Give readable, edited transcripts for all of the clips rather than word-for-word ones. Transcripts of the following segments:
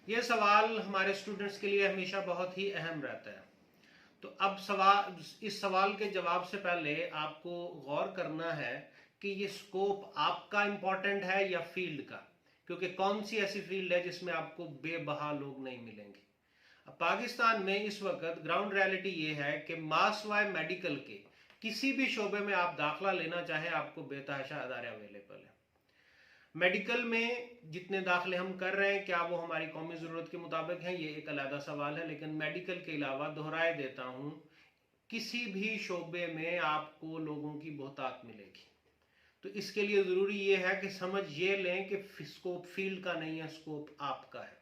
ये सवाल हमारे स्टूडेंट्स के लिए हमेशा बहुत ही अहम रहता है। तो अब इस सवाल के जवाब से पहले आपको गौर करना है कि ये स्कोप आपका इंपॉर्टेंट है या फील्ड का, क्योंकि कौन सी ऐसी फील्ड है जिसमें आपको बेबहा लोग नहीं मिलेंगे। अब पाकिस्तान में इस वक्त ग्राउंड रियलिटी ये है कि मास वाय मेडिकल के किसी भी शोबे में आप दाखिला लेना चाहें, आपको बेतहाशा अदारे अवेलेबल है। मेडिकल में जितने दाखिले हम कर रहे हैं, क्या वो हमारी कौमी ज़रूरत के मुताबिक हैं, ये एक अलग सवाल है। लेकिन मेडिकल के अलावा दोहराए देता हूँ, किसी भी शोबे में आपको लोगों की बहुतात मिलेगी। तो इसके लिए ज़रूरी ये है कि समझ ये लें कि स्कोप फील्ड का नहीं है, स्कोप आपका है।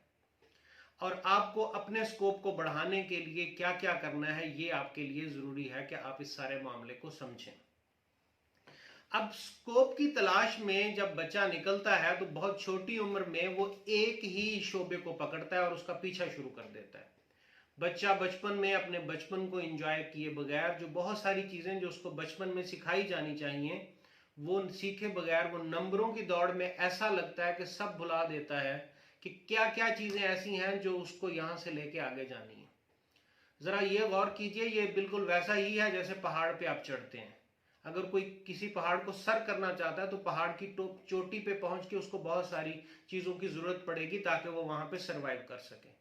और आपको अपने स्कोप को बढ़ाने के लिए क्या क्या करना है, ये आपके लिए ज़रूरी है कि आप इस सारे मामले को समझें। अब स्कोप की तलाश में जब बच्चा निकलता है तो बहुत छोटी उम्र में वो एक ही शोबे को पकड़ता है और उसका पीछा शुरू कर देता है। बच्चा बचपन में अपने बचपन को एंजॉय किए बगैर जो बहुत सारी चीज़ें जो उसको बचपन में सिखाई जानी चाहिए वो सीखे बगैर वो नंबरों की दौड़ में ऐसा लगता है कि सब भुला देता है कि क्या क्या चीज़ें ऐसी हैं जो उसको यहाँ से लेके आगे जानी है। ज़रा ये गौर कीजिए, ये बिल्कुल वैसा ही है जैसे पहाड़ पे आप चढ़ते हैं। अगर कोई किसी पहाड़ को सर करना चाहता है तो पहाड़ की चोटी पे पहुंच के उसको बहुत सारी चीज़ों की ज़रूरत पड़ेगी ताकि वो वहां पे सरवाइव कर सके।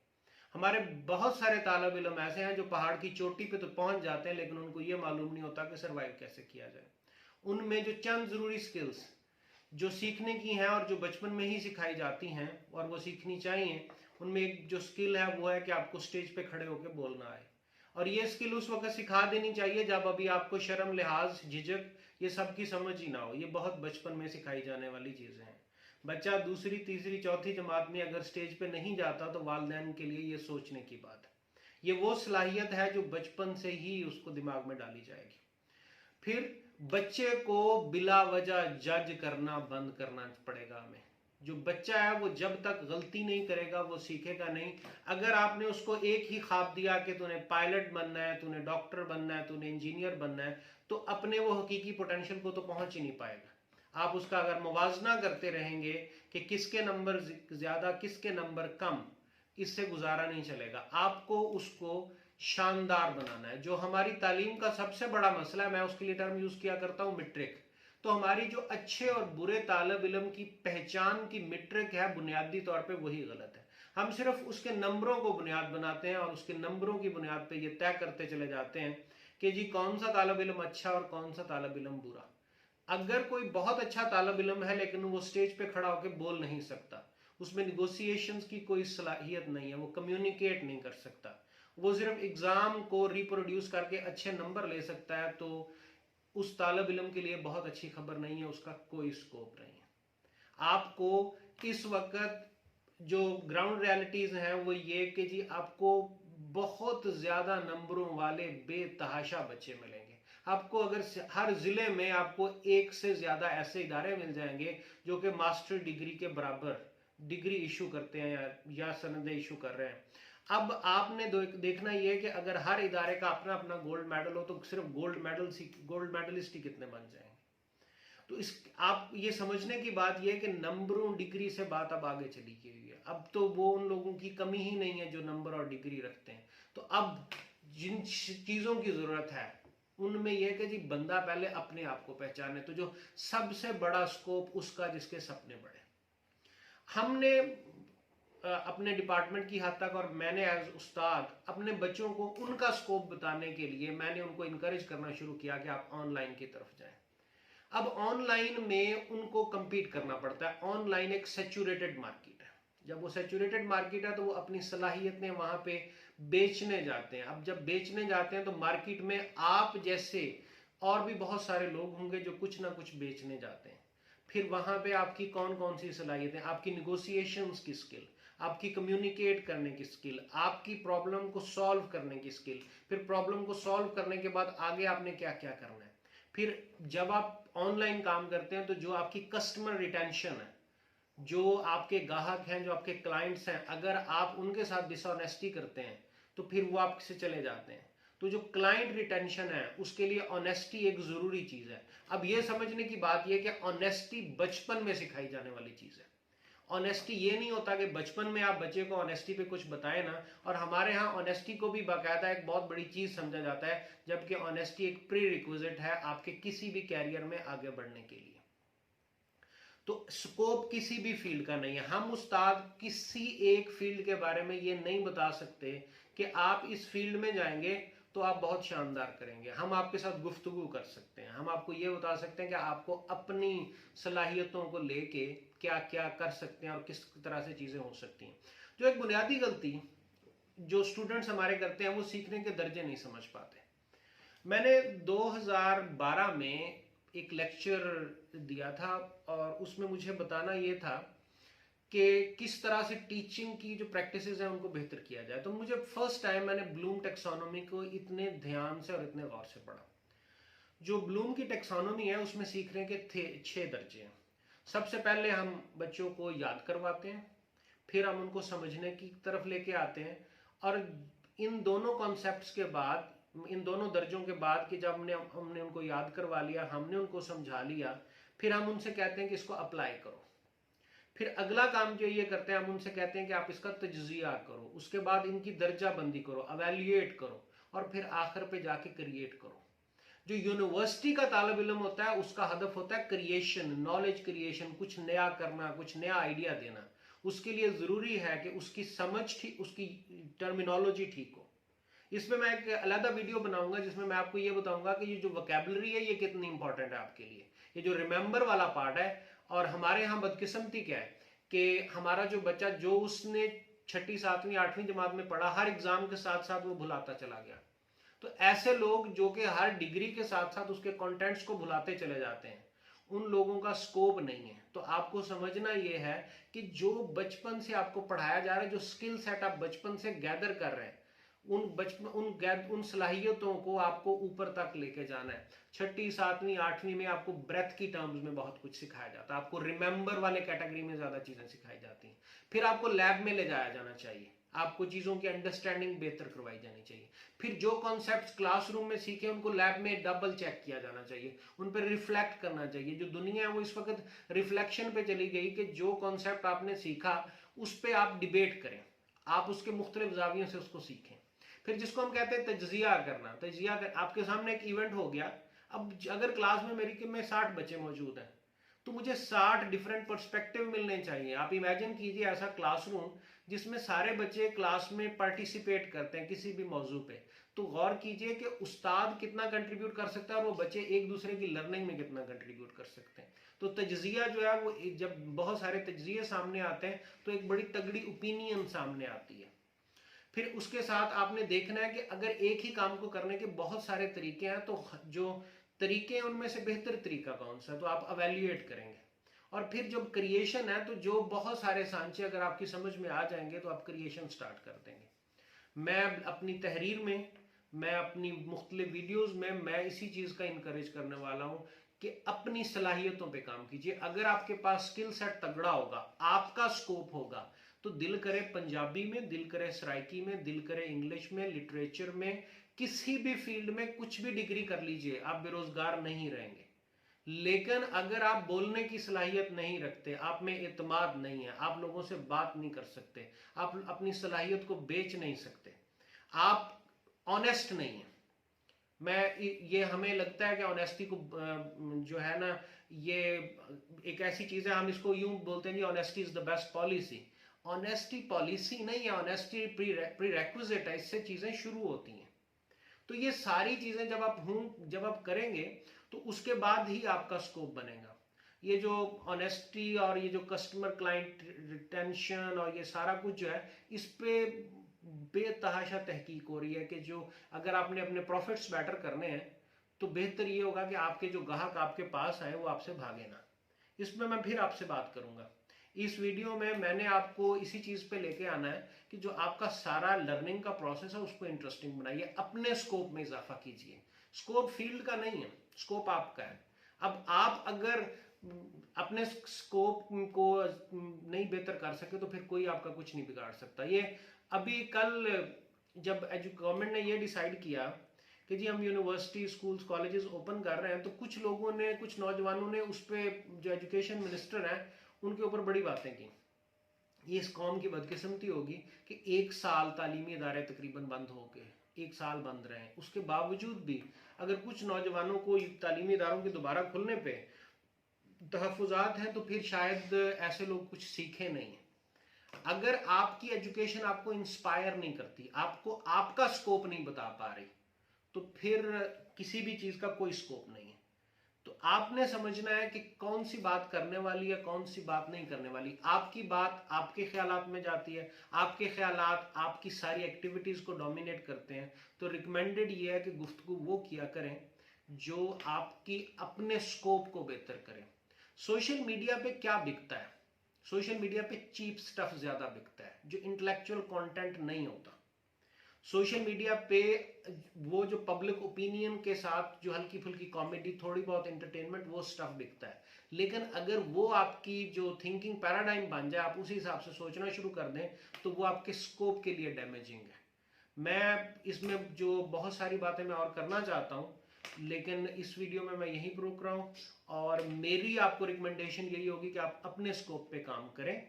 हमारे बहुत सारे तालब इल्म ऐसे हैं जो पहाड़ की चोटी पे तो पहुंच जाते हैं लेकिन उनको ये मालूम नहीं होता कि सरवाइव कैसे किया जाए। उनमें जो चंद ज़रूरी स्किल्स जो सीखने की हैं और जो बचपन में ही सिखाई जाती हैं और वो सीखनी चाहिए, उनमें एक जो स्किल है वो है कि आपको स्टेज पे खड़े होकर बोलना आए। और ये स्किल उस वक्त सिखा देनी चाहिए जब अभी आपको शर्म, लिहाज, झिझक ये सब की समझ ही ना हो। ये बहुत बचपन में सिखाई जाने वाली चीज़ें हैं। बच्चा दूसरी, तीसरी, चौथी जमात में अगर स्टेज पे नहीं जाता तो वालिदैन के लिए ये सोचने की बात है। ये वो सलाहियत है जो बचपन से ही उसको दिमाग में डाली जाएगी। फिर बच्चे को बिला वजह जज करना बंद करना पड़ेगा हमें। जो बच्चा है वो जब तक गलती नहीं करेगा वो सीखेगा नहीं। अगर आपने उसको एक ही ख्वाब दिया कि तूने पायलट बनना है, तूने डॉक्टर बनना है, तूने इंजीनियर बनना है, तो अपने वो हकीकी पोटेंशियल को तो पहुंच ही नहीं पाएगा। आप उसका अगर मुवाजना करते रहेंगे कि किसके नंबर ज्यादा किसके नंबर कम, इससे गुजारा नहीं चलेगा। आपको उसको शानदार बनाना है। जो हमारी तालीम का सबसे बड़ा मसला है, मैं उसके लिए टर्म यूज किया करता हूं मिट्रिक। तो हमारी जो अच्छे और बुरे तालब इलम की पहचान की मिट्रिक है, बुनियादी तौर पे वही गलत है। हम सिर्फ उसके नंबरों को बुनियाद बनाते हैं और उसके नंबरों की बुनियाद पे ये तय करते चले जाते हैं कि जी कौन सा तालब इलम अच्छा और कौन सा तालब इलम बुरा। अगर कोई बहुत अच्छा तालब इलम है लेकिन वो स्टेज पे खड़ा होकर बोल नहीं सकता, उसमें निगोशिएशंस की कोई सलाहियत नहीं है, वो कम्युनिकेट नहीं कर सकता, वो सिर्फ एग्जाम को रिप्रोड्यूस करके अच्छे नंबर ले सकता है, तो उस तालब इलम के लिए बहुत अच्छी खबर नहीं है, उसका कोई स्कोप नहीं है। आपको इस वक्त जो ग्राउंड रियलिटीज हैं वो ये कि जी आपको बहुत ज्यादा नंबरों वाले बेतहाशा बच्चे मिलेंगे। आपको अगर हर जिले में आपको एक से ज्यादा ऐसे इदारे मिल जाएंगे जो कि मास्टर डिग्री के बराबर डिग्री इशू करते हैं या सनदें इशू कर रहे हैं। अब आपने देखना ये है कि अगर हर इदारे का अपना अपना गोल्ड मेडल हो तो सिर्फ गोल्ड मेडलिस्ट ही कितने बन जाएंगे। तो इस आप ये समझने की बात ये है कि नंबरों डिग्री से बात अब आगे चली गई हुई है। अब तो वो उन लोगों की कमी ही नहीं है जो नंबर और डिग्री रखते हैं। तो अब जिन चीज़ों की ज़रूरत है उनमें यह कि जी बंदा पहले अपने आप को पहचाने। तो जो सबसे बड़ा स्कोप उसका जिसके सपने बड़े। हमने अपने डिपार्टमेंट की हद तक और मैंने एज उस्ताद अपने बच्चों को उनका स्कोप बताने के लिए मैंने उनको इनकरेज करना शुरू किया कि आप ऑनलाइन की तरफ जाएं। अब ऑनलाइन में उनको compete करना पड़ता है। ऑनलाइन एक सैचुरेटेड मार्केट है। जब वो सैचुरेटेड मार्केट है तो वो अपनी सलाहियतें वहां पे बेचने जाते हैं। अब जब बेचने जाते हैं तो मार्केट में आप जैसे और भी बहुत सारे लोग होंगे जो कुछ ना कुछ बेचने जाते हैं। फिर वहां पे आपकी कौन कौन सी सलाहियतें, आपकी निगोशिएशंस की स्किल, आपकी कम्युनिकेट करने की स्किल, आपकी प्रॉब्लम को सॉल्व करने की स्किल, फिर प्रॉब्लम को सॉल्व करने के बाद आगे आपने क्या क्या करना है। फिर जब आप ऑनलाइन काम करते हैं तो जो आपकी कस्टमर रिटेंशन है, जो आपके ग्राहक हैं, जो आपके क्लाइंट्स हैं, अगर आप उनके साथ डिसऑनेस्टी करते हैं तो फिर वो आपसे चले जाते हैं। तो जो क्लाइंट रिटेंशन है उसके लिए ऑनेस्टी एक जरूरी चीज है। अब ये समझने की बात यह कि ऑनेस्टी बचपन में सिखाई जाने वाली चीज है ऑनेस्टी ये नहीं होता कि बचपन में आप बच्चे को ऑनेस्टी पे कुछ बताएं ना, और हमारे यहाँ ऑनेस्टी को भी बाकायदा एक बहुत बड़ी चीज समझा जाता है, जबकि ऑनेस्टी एक प्री रिक्विजिट है आपके किसी भी कैरियर में आगे बढ़ने के लिए। तो स्कोप किसी भी फील्ड का नहीं है। हम उस्ताद किसी एक फील्ड के बारे में ये नहीं बता सकते कि आप इस फील्ड में जाएंगे तो आप बहुत शानदार करेंगे। हम आपके साथ गुफ्तगू कर सकते हैं, हम आपको ये बता सकते हैं कि आपको अपनी सलाहियतों को लेके क्या क्या कर सकते हैं और किस तरह से चीज़ें हो सकती हैं। जो एक बुनियादी गलती जो स्टूडेंट्स हमारे करते हैं वो सीखने के दर्जे नहीं समझ पाते। मैंने 2012 में एक लेक्चर दिया था और उसमें मुझे बताना ये था कि किस तरह से टीचिंग की जो प्रैक्टिसेस हैं उनको बेहतर किया जाए। तो मुझे फर्स्ट टाइम मैंने ब्लूम टेक्सोनोमी को इतने ध्यान से और इतने गौर से पढ़ा। जो ब्लूम की टेक्सोनोमी है उसमें सीखने के थे 6 दर्जे हैं। सबसे पहले हम बच्चों को याद करवाते हैं, फिर हम उनको समझने की तरफ लेके आते हैं, और इन दोनों कॉन्सेप्ट्स के बाद, इन दोनों दर्जों के बाद कि जब हमने उनको याद करवा लिया, हमने उनको समझा लिया, फिर हम उनसे कहते हैं कि इसको अप्लाई करो। फिर अगला काम जो ये करते हैं, हम उनसे कहते हैं कि आप इसका तज्जिया करो, उसके बाद इनकी दर्जा बंदी करो, एवेल्युएट करो, और फिर आखिर पे जाके क्रिएट करो। जो यूनिवर्सिटी का तालिब इल्म होता है उसका हदफ होता है क्रिएशन, नॉलेज क्रिएशन, कुछ नया करना, कुछ नया आइडिया देना। उसके लिए जरूरी है कि उसकी समझ ठीक, उसकी टर्मिनोलॉजी ठीक हो। इसमें मैं एक अलग वीडियो बनाऊंगा जिसमें मैं आपको ये बताऊंगा कि ये जो वोकैबुलरी है ये कितनी इंपॉर्टेंट है आपके लिए, ये जो रिमेंबर वाला पार्ट है। और हमारे यहाँ बदकिस्मती क्या है कि हमारा जो बच्चा जो उसने 6ठी 7वीं 8वीं जमात में पढ़ा, हर एग्जाम के साथ साथ वो भुलाता चला गया। तो ऐसे लोग जो कि हर डिग्री के साथ साथ उसके कंटेंट्स को भुलाते चले जाते हैं, उन लोगों का स्कोप नहीं है। तो आपको समझना यह है कि जो बचपन से आपको पढ़ाया जा रहा है, जो स्किल सेट आप बचपन से गैदर कर रहे हैं, उन सलाहियतों को आपको ऊपर तक लेके जाना है। 6ठी 7वीं 8वीं में आपको ब्रेथ की टर्म्स में बहुत कुछ सिखाया जाता है, आपको रिमेंबर वाले कैटेगरी में ज्यादा चीजें सिखाई जाती हैं। फिर आपको लैब में ले जाया जाना चाहिए, आपको चीजों की अंडरस्टैंडिंग बेहतर करवाई जानी चाहिए। फिर जो कॉन्सेप्ट्स क्लासरूम में सीखे उनको लैब में डबल चेक किया जाना चाहिए, उन पर रिफ्लेक्ट करना चाहिए। जो दुनिया है वो इस वक्त रिफ्लेक्शन पे चली गई कि जो कॉन्सेप्ट आपने सीखा उस पर आप डिबेट करें, आप उसके मुख्तलिफ जावियों से उसको सीखें। फिर जिसको हम कहते हैं तज्जिया करना, तज्जिया कर, आपके सामने एक इवेंट हो गया, अब अगर क्लास में मेरी में 60 बच्चे मौजूद हैं तो मुझे 60 डिफरेंट पर्सपेक्टिव मिलने चाहिए। आप इमेजिन कीजिए ऐसा क्लासरूम जिसमें सारे बच्चे क्लास में पार्टिसिपेट करते हैं किसी भी मौजू पे। तो गौर कीजिए कि उस्ताद कितना कंट्रीब्यूट कर सकता है और वो बच्चे एक दूसरे की लर्निंग में कितना कंट्रीब्यूट कर सकते हैं। तो तज्जिया जो है वो, जब बहुत सारे तज्जिए सामने आते हैं तो एक बड़ी तगड़ी ओपिनियन सामने आती है। फिर उसके साथ आपने देखना है कि अगर एक ही काम को करने के बहुत सारे तरीके हैं तो जो तरीके हैं उनमें से बेहतर तरीका कौन सा, तो आप अवेल्युएट करेंगे। और फिर जब क्रिएशन है तो जो बहुत सारे सांचे अगर आपकी समझ में आ जाएंगे तो आप क्रिएशन स्टार्ट कर देंगे। मैं अपनी तहरीर में, मैं अपनी मुख्तलिफ वीडियोस में मैं इसी चीज का इनकरेज करने वाला हूं कि अपनी सलाहियतों पे काम कीजिए। अगर आपके पास स्किल सेट तगड़ा होगा, आपका स्कोप होगा, तो दिल करे पंजाबी में, दिल करे सराइकी में, दिल करे इंग्लिश में, लिटरेचर में, किसी भी फील्ड में कुछ भी डिग्री कर लीजिए, आप बेरोजगार नहीं रहेंगे। लेकिन अगर आप बोलने की सलाहियत नहीं रखते, आप में एतमाद नहीं है, आप लोगों से बात नहीं कर सकते, आप अपनी सलाहियत को बेच नहीं सकते, आप ऑनेस्ट नहीं है। ये हमें लगता है कि ऑनेस्टी को जो है ना, ये एक ऐसी चीज है, हम इसको यूं बोलते हैं जी honesty is the best policy. Honesty policy नहीं है, ऑनेस्टी प्रीरेक्विजिट है, इससे चीजें शुरू होती हैं। तो ये सारी चीजें जब आप करेंगे तो उसके बाद ही आपका स्कोप बनेगा। ये जो ऑनेस्टी और ये जो कस्टमर क्लाइंट रिटेंशन और ये सारा कुछ जो है, इस पे बेतहाशा तहकीक हो रही है कि जो अगर आपने अपने प्रॉफिट्स बेटर करने हैं तो बेहतर ये होगा कि आपके जो ग्राहक आपके पास आए वो आपसे भागे ना। इसमें मैं फिर आपसे बात करूंगा। इस वीडियो में मैंने आपको इसी चीज पे लेके आना है कि जो आपका सारा लर्निंग का प्रोसेस है उसको इंटरेस्टिंग बनाइए, अपने स्कोप में इजाफा कीजिए। स्कोप फील्ड का नहीं है, स्कोप आपका है। अब आप अगर अपने स्कोप को नहीं बेहतर कर सके तो फिर कोई आपका कुछ नहीं बिगाड़ सकता। ये अभी कल जब गवर्नमेंट ने ये डिसाइड किया कि जी हम यूनिवर्सिटी स्कूल्स कॉलेजेस ओपन कर रहे हैं, तो कुछ लोगों ने, कुछ नौजवानों ने उस पर, जो एजुकेशन मिनिस्टर हैं उनके ऊपर बड़ी बातें की ये इस कौम की बदकिस्मती होगी कि 1 साल तालीमी इदारे तकरीबन बंद हो गए, 1 साल बंद रहे, उसके बावजूद भी अगर कुछ नौजवानों को तालीमी इदारों के दोबारा खुलने पे तहफ़्फ़ुज़ात हैं तो फिर शायद ऐसे लोग कुछ सीखे नहीं। अगर आपकी एजुकेशन आपको इंस्पायर नहीं करती, आपको आपका स्कोप नहीं बता पा रही, तो फिर किसी भी चीज़ का कोई स्कोप नहीं है। तो आपने समझना है कि कौन सी बात करने वाली है, कौन सी बात नहीं करने वाली। आपकी बात आपके ख्यालात में जाती है, आपके ख्यालात आपकी सारी एक्टिविटीज़ को डोमिनेट करते हैं। तो रिकमेंडेड ये है कि गुफ्तगू वो किया करें जो आपकी अपने स्कोप को बेहतर करें। सोशल मीडिया पे क्या बिकता है? सोशल मीडिया पे चीप स्टफ ज़्यादा बिकता है, जो इंटेलेक्चुअल कंटेंट नहीं होता। सोशल मीडिया पे वो जो पब्लिक ओपिनियन के साथ जो हल्की फुल्की कॉमेडी, थोड़ी बहुत एंटरटेनमेंट, वो स्टफ बिकता है। लेकिन अगर वो आपकी जो थिंकिंग पैराडाइम बन जाए, आप उसी हिसाब से सोचना शुरू कर दें, तो वो आपके स्कोप के लिए डैमेजिंग है। मैं इसमें जो बहुत सारी बातें मैं और करना चाहता हूँ, लेकिन इस वीडियो में मैं यहीं पर रुक रहा हूँ। और मेरी आपको रिकमेंडेशन यही होगी कि आप अपने स्कोप पे काम करें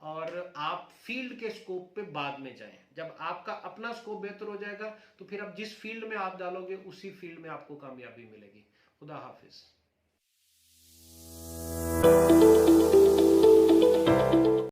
और आप फील्ड के स्कोप पे बाद में जाएं। जब आपका अपना स्कोप बेहतर हो जाएगा तो फिर आप जिस फील्ड में आप डालोगे उसी फील्ड में आपको कामयाबी मिलेगी। खुदा हाफिज।